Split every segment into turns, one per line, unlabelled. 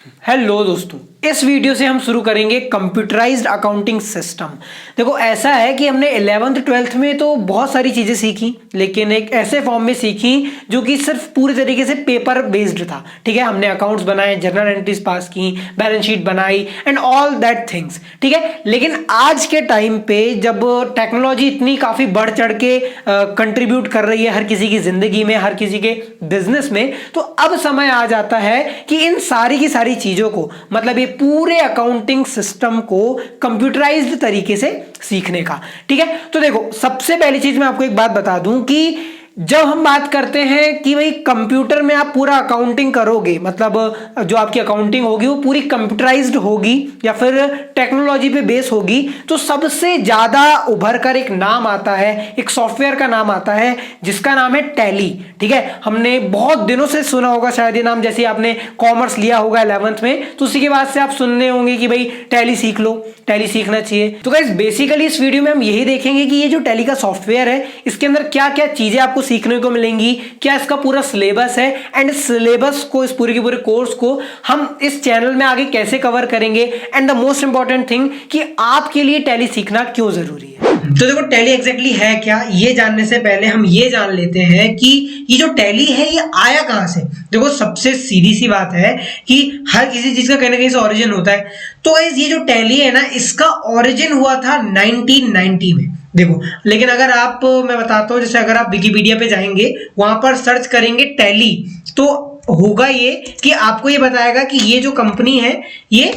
Hello दोस्तों, इस video से हम शुरू करेंगे कंप्यूटराइज्ड अकाउंटिंग सिस्टम। देखो, ऐसा है कि हमने 11th 12th में तो बहुत सारी चीज़ें सीखी, लेकिन एक ऐसे फॉर्म में सीखी जो कि सिर्फ पूरी तरीके से पेपर बेस्ड था। ठीक है, हमने अकाउंट्स बनाए, जर्नल एंट्रीज पास की, बैलेंस शीट बनाई एंड ऑल दैट थिंग्स। ठीक है, लेकिन आज के टाइम पे जब टेक्नोलॉजी इतनी काफ़ी बढ़ चढ़ के कंट्रीब्यूट कर रही है हर किसी की ज़िंदगी में, हर किसी के बिजनेस में, तो अब समय आ जाता है कि इन सारी की सारी चीज़ों को, मतलब ये पूरे अकाउंटिंग सिस्टम को कंप्यूटराइज्ड तरीके से सीखने का। ठीक है, तो देखो, सबसे पहली चीज मैं आपको एक बात बता दूं कि जब हम बात करते हैं कि भाई कंप्यूटर में आप पूरा अकाउंटिंग करोगे, मतलब जो आपकी अकाउंटिंग होगी वो पूरी कंप्यूटराइज्ड होगी या फिर टेक्नोलॉजी पे बेस होगी, तो सबसे ज्यादा उभर कर एक नाम आता है, एक सॉफ्टवेयर का नाम आता है जिसका नाम है टैली। ठीक है, हमने बहुत दिनों से सुना होगा शायद ये नाम, जैसे आपने कॉमर्स लिया होगा 11th में, तो उसी के बाद से आप सुनने होंगे कि भाई टैली सीख लो, टैली सीखना चाहिए। तो गाइस, बेसिकली इस वीडियो में हम यही देखेंगे कि ये जो टैली का सॉफ्टवेयर है, इसके अंदर क्या क्या चीजें आपको सीखने को मिलेंगी, क्या इसका पूरा सिलेबस है, एंड सिलेबस को, इस पूरे के पूरे कोर्स को हम इस चैनल में आगे कैसे कवर करेंगे, and the most important thing कि आपके लिए टैली सीखना क्यों जरूरी है। तो देखो, टैली एग्जैक्टली है क्या, ये जानने से पहले हम ये जान लेते हैं कि ये जो टैली है ये आया कहां से। देखो, सबसे सीधी सी बात है कि हर किसी चीज का कहीं ना कहीं से ओरिजिन होता है। तो गाइस, ये जो टैली है ना, इसका ओरिजिन हुआ था 1990 में। देखो, लेकिन अगर आप, मैं बताता हूँ, जैसे अगर आप विकिपीडिया पे जाएंगे, वहां पर सर्च करेंगे टैली, तो होगा ये कि आपको ये बताएगा कि ये जो कंपनी है ये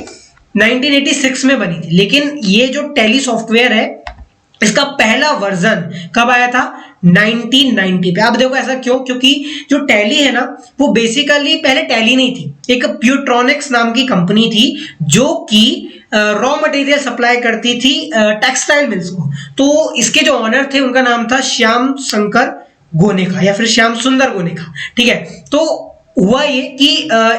1986 में बनी थी। लेकिन ये जो टैली सॉफ्टवेयर है, इसका पहला वर्जन कब आया था? 1990 पे। आप देखो, ऐसा क्यों? क्योंकि जो टैली है ना, वो बेसिकली पहले टैली नहीं थी, एक प्यूट्रॉनिक्स नाम की कंपनी थी जो कि रॉ मटेरियल सप्लाई करती थी टेक्सटाइल मिल्स को। तो इसके जो ऑनर थे उनका नाम था श्याम शंकर गोनेका या फिर श्याम सुंदर गोनेका। ठीक है, तो हुआ ये कि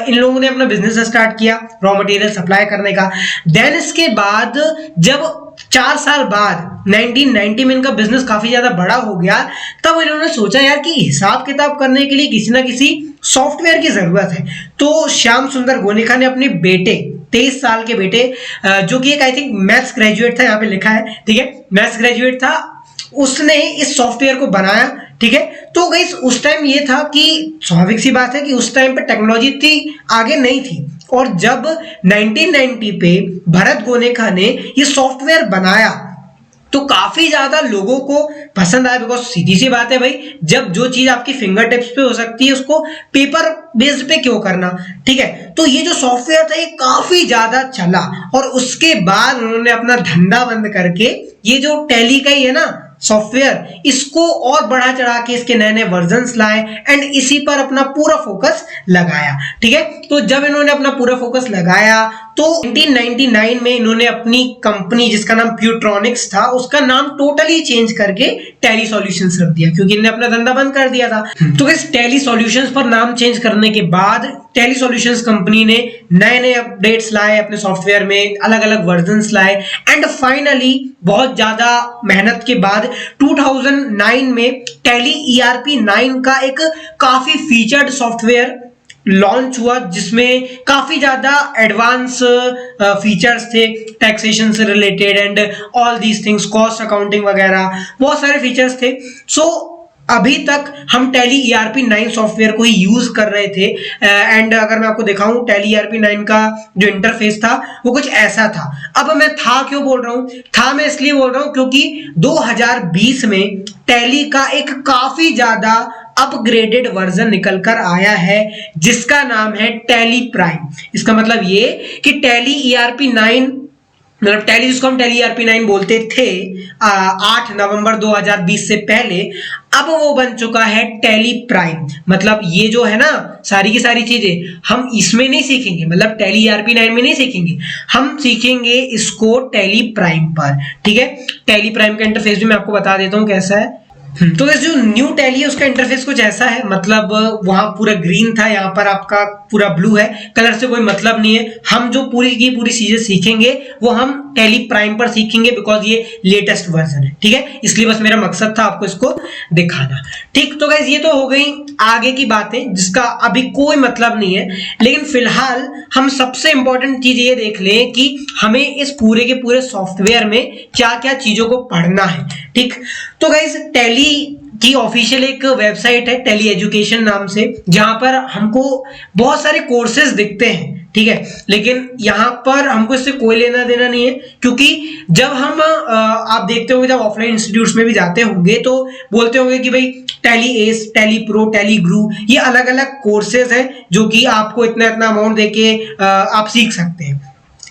इन लोगों ने अपना बिजनेस स्टार्ट किया रॉ मटेरियल सप्लाई करने का। देन इसके बाद जब 4 साल बाद 1990 में इनका बिजनेस काफी ज्यादा बड़ा हो गया, तब इन्होंने सोचा यार कि हिसाब किताब करने के लिए किसी ना किसी सॉफ्टवेयर की जरूरत है। तो श्याम सुंदर गोनेका ने अपने बेटे, 23 साल के बेटे, जो कि एक आई थिंक मैथ्स ग्रेजुएट था, यहाँ पे लिखा है, ठीक है, मैथ्स ग्रेजुएट था, उसने इस सॉफ्टवेयर को बनाया। ठीक है, तो गाइस, उस टाइम ये था कि स्वाभाविक सी बात है कि उस टाइम पे टेक्नोलॉजी इतनी आगे नहीं थी, और जब 1990 पे भरत गोनेका ने ये सॉफ्टवेयर बनाया तो काफी ज्यादा लोगों को पसंद आया। बिकॉज सीधी सी बात है भाई, जब जो चीज आपकी फिंगर टिप्स पे हो सकती है उसको पेपर बेस्ड पे क्यों करना। ठीक है, तो ये जो सॉफ्टवेयर था ये काफी ज्यादा चला, और उसके बाद उन्होंने अपना धंधा बंद करके ये जो टैली का ही है ना सॉफ्टवेयर, इसको और बढ़ा चढ़ा के इसके नए नए वर्जन्स लाए एंड इसी पर अपना पूरा फोकस लगाया। ठीक है, तो जब इन्होंने अपना पूरा फोकस लगाया तो 1999 में इन्होंने अपनी कंपनी जिसका नाम प्यूट्रॉनिक्स था, उसका नाम टोटली चेंज करके टैली सॉल्यूशंस रख दिया, क्योंकि इन्होंने अपना धंधा बंद कर दिया था। तो इस टैली सॉल्यूशंस पर नाम चेंज करने के बाद टैली सॉल्यूशंस कंपनी ने नए नए अपडेट्स लाए अपने सॉफ्टवेयर में, अलग अलग वर्जन्स लाए, एंड फाइनली बहुत ज्यादा मेहनत के बाद 2009 में टैली ERP 9 का एक काफी फीचर्ड सॉफ्टवेयर लॉन्च हुआ, जिसमें काफी ज्यादा एडवांस फीचर्स थे, टैक्सेशन से related and all these things, cost accounting वगैरह, बहुत सारे फीचर्स थे। सो अभी तक हम टैली ERP 9 सॉफ्टवेयर को ही यूज कर रहे थे, एंड अगर मैं आपको दिखाऊं टैली ERP 9 का जो इंटरफेस था वो कुछ ऐसा था। अब मैं था क्यों बोल रहा हूं? था मैं इसलिए बोल रहा हूं क्योंकि 2020 में टैली का एक काफी ज्यादा अपग्रेडेड वर्जन निकल कर आया है जिसका नाम है टैली प्राइम। इसका मतलब ये कि टैली ERP 9, मतलब टैली जिसको हम टैली ERP 9 बोलते थे 8 नवंबर 2020 से पहले, अब वो बन चुका है टैली प्राइम। मतलब ये जो है ना सारी की सारी चीजें हम इसमें नहीं सीखेंगे, मतलब टैली ERP 9 में नहीं सीखेंगे, हम सीखेंगे इसको टैली प्राइम पर। ठीक है, टैली प्राइम का इंटरफेस भी मैं आपको बता देता हूं कैसा है। तो इस जो न्यू टैली है उसका इंटरफेस कुछ ऐसा है, मतलब वहां पूरा ग्रीन था, यहाँ पर आपका पूरा ब्लू है, कलर से कोई मतलब नहीं है। हम जो पूरी की पूरी चीजें सीखेंगे वो हम टैली प्राइम पर सीखेंगे, बिकॉज ये लेटेस्ट वर्जन है, ठीक है, इसलिए बस मेरा मकसद था आपको इसको दिखाना। ठीक, तो गाइस ये तो हो गई आगे की बातें जिसका अभी कोई मतलब नहीं है, लेकिन फिलहाल हम सबसे इंपॉर्टेंट चीज ये देख लें कि हमें इस पूरे के पूरे सॉफ्टवेयर में क्या क्या चीजों को पढ़ना है। ठीक, तो गाइस टैली की ऑफिशियल एक वेबसाइट है टैली एजुकेशन नाम से, जहां पर हमको बहुत सारे कोर्सेज दिखते हैं, ठीक है, लेकिन यहाँ पर हमको इससे कोई लेना देना नहीं है, क्योंकि जब हम आप देखते होंगे जब ऑफलाइन इंस्टीट्यूट्स में भी जाते होंगे तो बोलते होंगे कि भाई टैली एस, टैली प्रो, टैली ग्रू, ये अलग अलग कोर्सेज हैं जो कि आपको इतना इतना अमाउंट देके आप सीख सकते हैं।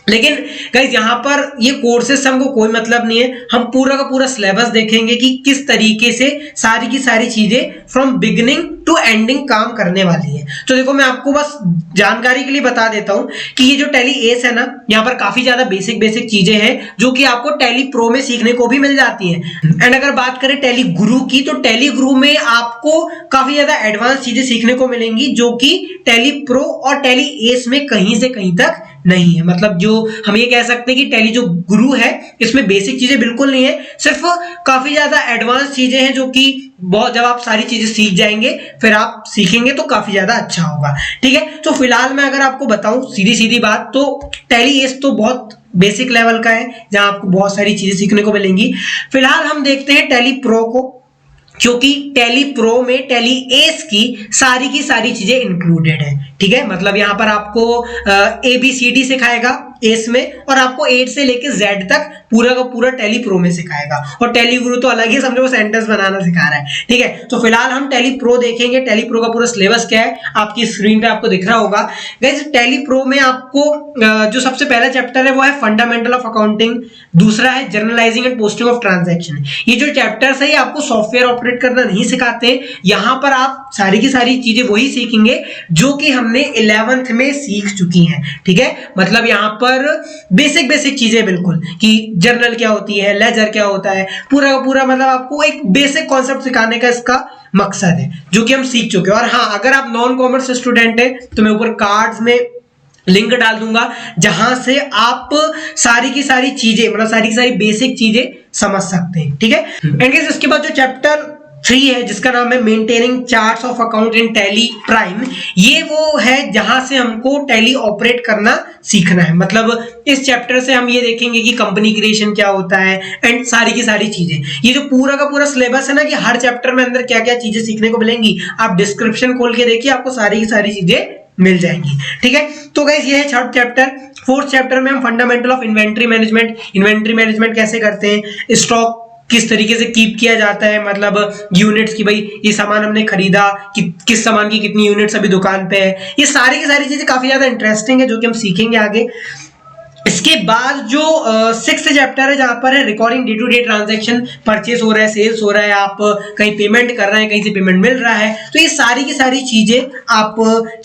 लेकिन गाइस यहाँ पर ये कोर्सेज से हमको कोई मतलब नहीं है, हम पूरा का पूरा सिलेबस देखेंगे कि किस तरीके से सारी की सारी चीजें फ्रॉम बिगिनिंग टू एंडिंग काम करने वाली है। तो देखो मैं आपको बस जानकारी के लिए बता देता हूं कि ये जो टैली एस है ना, यहाँ पर काफी ज्यादा बेसिक बेसिक चीजें हैं जो कि आपको टैली प्रो में सीखने को भी मिल जाती हैं। एंड अगर बात करें टैली गुरु की, तो टैली गुरु में आपको काफी ज्यादा एडवांस चीजें सीखने को मिलेंगी जो कि टैली प्रो और टैली एस में कहीं से कहीं तक नहीं है। मतलब जो हम ये कह सकते हैं कि टैली जो गुरु है इसमें बेसिक चीजें बिल्कुल नहीं है, सिर्फ काफी ज्यादा एडवांस चीजें हैं जो कि बहुत, जब आप सारी चीजें सीख जाएंगे फिर आप सीखेंगे तो काफी ज्यादा अच्छा होगा। ठीक है, तो फिलहाल मैं अगर आपको बताऊं सीधी सीधी बात, तो टैली एस तो बहुत बेसिक लेवल का है जहां आपको बहुत सारी चीजें सीखने को मिलेंगी। फिलहाल हम देखते हैं टैली प्रो को, क्योंकि टैली प्रो में टैली एस की सारी चीजें इंक्लूडेड है। ठीक है, मतलब यहां पर आपको ABCD सिखाएगा एस में, और आपको 8 से लेके Z तक पूरा का पूरा टैली प्रो में सिखाएगा, और टैली गुरु तो अलग ही, समझो वो सेंटेंस बनाना सिखा रहा है। ठीक है, तो फिलहाल हम टैली प्रो देखेंगे। टैली प्रो का पूरा सिलेबस क्या है आपकी स्क्रीन पे आपको दिख रहा होगा। गाइस टैली प्रो में आपको जो सबसे पहला चैप्टर है वो है फंडामेंटल ऑफ अकाउंटिंग, दूसरा है journalising and posting of transaction. ये जो चैप्टर्स है ये आपको सॉफ्टवेयर ऑपरेट करना नहीं सिखाते, यहाँ पर आप सारी की सारी चीजें वही सीखेंगे जो कि हमने 11th में सीख चुकी हैं। ठीक है, मतलब यहाँ पर बेसिक बेसिक चीजें बिल्कुल, कि जर्नल क्या होती है, लेजर क्या होता है, पूरा का पूरा, मतलब आपको एक बेसिक कॉन्सेप्ट सिखाने का इसका मकसद है जो कि हम सीख चुके हैं। और हाँ, अगर आप नॉन कॉमर्स स्टूडेंट हैं तो मैं ऊपर कार्ड्स में लिंक डाल दूंगा जहां से आप सारी की सारी चीजें, मतलब सारी की सारी बेसिक चीजें समझ सकते हैं। ठीक है, एंड इसके बाद जो चैप्टर 3 है जिसका नाम है maintaining charts of account in tally prime, ये वो है जहां से हमको टैली ऑपरेट करना सीखना है। मतलब इस चैप्टर से हम ये देखेंगे कि कंपनी क्रिएशन क्या होता है एंड सारी की सारी चीजें। ये जो पूरा का पूरा सिलेबस है ना, कि हर चैप्टर में अंदर क्या क्या चीजें सीखने को मिलेंगी, आप डिस्क्रिप्शन खोल के देखिए, आपको सारी की सारी चीजें मिल जाएंगी। ठीक है, तो गाइस ये है थर्ड चैप्टर। फोर्थ चैप्टर में हम fundamental of inventory management, inventory management कैसे करते हैं, स्टॉक किस तरीके से कीप किया जाता है, मतलब यूनिट्स की, भाई ये सामान हमने खरीदा कि किस सामान की कितनी यूनिट्स अभी दुकान पे है, ये सारी की सारी चीजें काफी ज्यादा इंटरेस्टिंग है जो कि हम सीखेंगे आगे। इसके बाद जो 6th चैप्टर है जहां पर है recording day to day transaction, purchase हो रहा है, सेल्स हो रहा है, आप कहीं पेमेंट कर रहे हैं, कहीं से पेमेंट मिल रहा है, तो ये सारी की सारी चीजें आप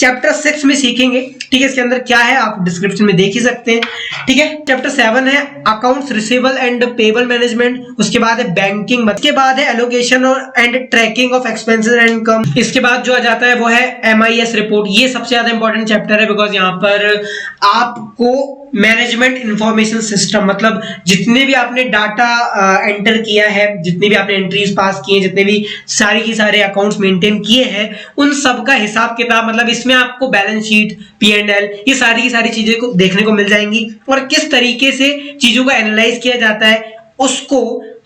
चैप्टर 6 में सीखेंगे। ठीक है, इसके अंदर क्या है आप डिस्क्रिप्शन में देख ही सकते हैं। ठीक है, चैप्टर 7 है accounts receivable and payable management, उसके बाद है बैंकिंग, उसके बाद है allocation and tracking of expenses and income, इसके बाद जो आ जाता है वो है MIS रिपोर्ट। ये सबसे ज्यादा इंपॉर्टेंट चैप्टर है, बिकॉज यहाँ पर आपको मैनेजमेंट इंफॉर्मेशन सिस्टम, मतलब जितने भी आपने डाटा एंटर किया है, जितने भी आपने एंट्रीज पास किए, जितने भी सारी की सारे अकाउंट्स मेंटेन किए हैं, उन सब का हिसाब किताब, मतलब इसमें आपको बैलेंस शीट, P&L, ये सारी की सारी चीजें को देखने को मिल जाएंगी, और किस तरीके से चीजों को एनालाइज किया जाता है उसको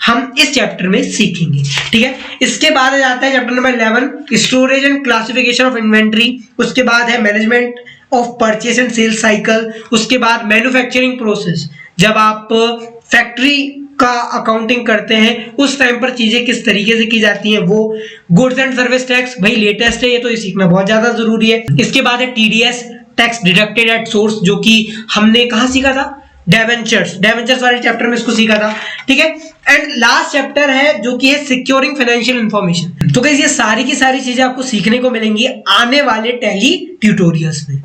हम इस चैप्टर में सीखेंगे। ठीक है, इसके बाद आ जाता है chapter number 11 storage and classification of inventory, उसके बाद है management of purchase and sales cycle, उसके बाद मैन्युफैक्चरिंग प्रोसेस, जब आप फैक्ट्री का अकाउंटिंग करते हैं उस टाइम पर चीजें किस तरीके से की जाती हैं, वो गुड्स एंड सर्विस टैक्स, भाई लेटेस्ट है ये, तो ये सीखना बहुत ज्यादा जरूरी है। इसके बाद है TDS tax deducted at source, जो कि हमने कहां सीखा था, डेवेंचर्स वाले चैप्टर में इसको सीखा था। ठीक है, एंड लास्ट चैप्टर है जो कि है सिक्योरिंग फाइनेंशियल इंफॉर्मेशन। तो गाइस ये सारी की सारी चीजें आपको सीखने को मिलेंगी आने वाले टैली ट्यूटोरियल्स में।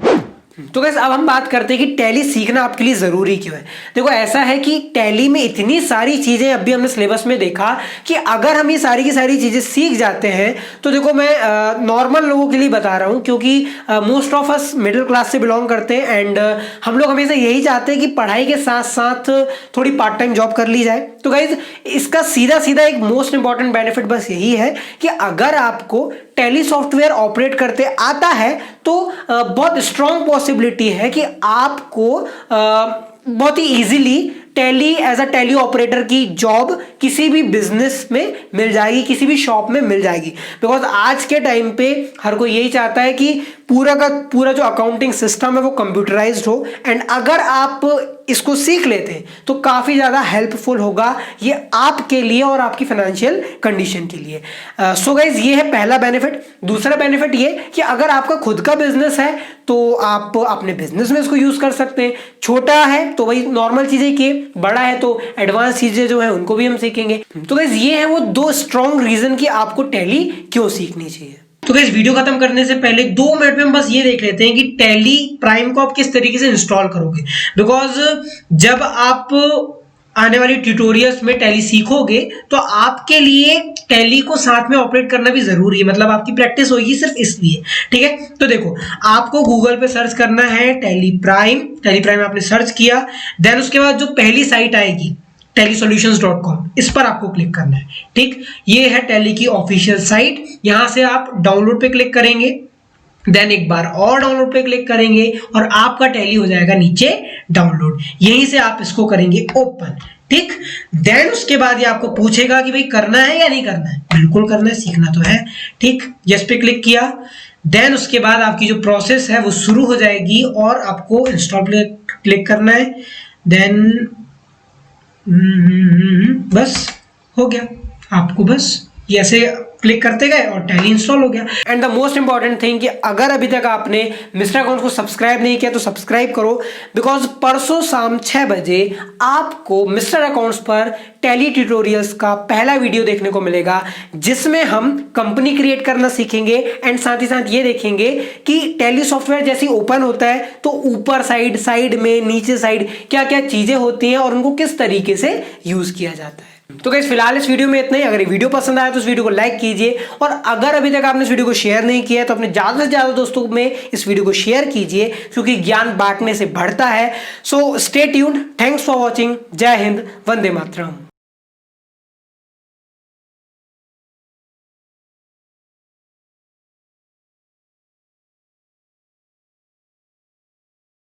तो गाइस अब हम बात करते हैं कि टैली सीखना आपके लिए जरूरी क्यों है। देखो ऐसा है कि टैली में इतनी सारी चीजें अभी हमने सिलेबस में देखा कि अगर हम ये सारी की सारी चीजें सीख जाते हैं तो देखो मैं नॉर्मल लोगों के लिए बता रहा हूँ, क्योंकि most of us middle class से बिलोंग करते हैं एंड हम लोग हमेशा यही चाहते हैं कि पढ़ाई के साथ साथ थोड़ी पार्ट टाइम जॉब कर ली जाए। तो गाइस इसका सीधा सीधा एक मोस्ट इंपॉर्टेंट बेनिफिट बस यही है कि अगर आपको टैली सॉफ्टवेयर ऑपरेट करते आता है तो बहुत स्ट्रांग पॉसिबिलिटी है कि आपको बहुत ही easily Tally as a Tally operator की जॉब किसी भी बिजनेस में मिल जाएगी, किसी भी शॉप में मिल जाएगी। बिकॉज आज के टाइम पे हर कोई यही चाहता है कि पूरा का पूरा जो अकाउंटिंग सिस्टम है वो कंप्यूटराइज्ड हो एंड अगर आप इसको सीख लेते हैं तो काफ़ी ज़्यादा हेल्पफुल होगा ये आपके लिए और आपकी फाइनेंशियल कंडीशन के लिए। सो गाइज ये है पहला बेनिफिट। दूसरा बेनिफिट ये कि अगर आपका खुद का बिजनेस है तो आप अपने बिजनेस में इसको यूज़ कर सकते हैं। छोटा है तो वही नॉर्मल चीज़ें किए, बड़ा है तो एडवांस चीज़ें जो है उनको भी हम सीखेंगे। तो गाइज ये है वो दो स्ट्रॉन्ग रीज़न कि आपको टैली क्यों सीखनी चाहिए। तो गाइस वीडियो खत्म करने से पहले 2 मिनट में हम बस ये देख लेते हैं कि टैली प्राइम को आप किस तरीके से इंस्टॉल करोगे। बिकॉज जब आप आने वाली ट्यूटोरियल्स में टैली सीखोगे तो आपके लिए टैली को साथ में ऑपरेट करना भी जरूरी है, मतलब आपकी प्रैक्टिस होगी सिर्फ इसलिए। ठीक है, तो देखो आपको गूगल पे सर्च करना है टैली प्राइम आपने सर्च किया, देन उसके बाद जो पहली साइट आएगी tellysolutions.com, इस पर आपको क्लिक करना है। ठीक, ये है टैली की ऑफिशियल साइट। यहां से आप डाउनलोड पे क्लिक करेंगे, देन एक बार और डाउनलोड पे क्लिक करेंगे और आपका टैली हो जाएगा नीचे डाउनलोड। यहीं से आप इसको करेंगे ओपन। ठीक, देन उसके बाद ये आपको पूछेगा कि भाई करना है या नहीं करना है। बिल्कुल करना है, सीखना तो है। ठीक, यस पे क्लिक किया, देन उसके बाद आपकी जो प्रोसेस है वो शुरू हो जाएगी और आपको इंस्टॉल पे क्लिक करना है। देन बस हो गया, आपको बस ये ऐसे क्लिक करते गए और टैली इंस्टॉल हो गया। And the most important thing कि अगर अभी तक आपने मिस्टर अकाउंट्स को सब्सक्राइब नहीं किया तो सब्सक्राइब करो, बिकॉज परसों शाम 6 बजे आपको मिस्टर अकाउंट्स पर टैली ट्यूटोरियल्स का पहला वीडियो देखने को मिलेगा, जिसमें हम कंपनी क्रिएट करना सीखेंगे एंड साथ ही साथ ये देखेंगे कि टैली सॉफ्टवेयर जैसे ओपन होता है तो ऊपर साइड में नीचे साइड क्या क्या चीजें होती हैं और उनको किस तरीके से यूज किया जाता है। तो गाइस फिलहाल इस वीडियो में इतना ही। अगर ये वीडियो पसंद आया तो इस वीडियो को लाइक कीजिए और अगर अभी तक आपने इस वीडियो को शेयर नहीं किया है तो अपने ज्यादा से ज्यादा दोस्तों में इस वीडियो को शेयर कीजिए, क्योंकि ज्ञान बांटने से बढ़ता है। So stay tuned, thanks for watching, जय हिंद, वंदे मातरम।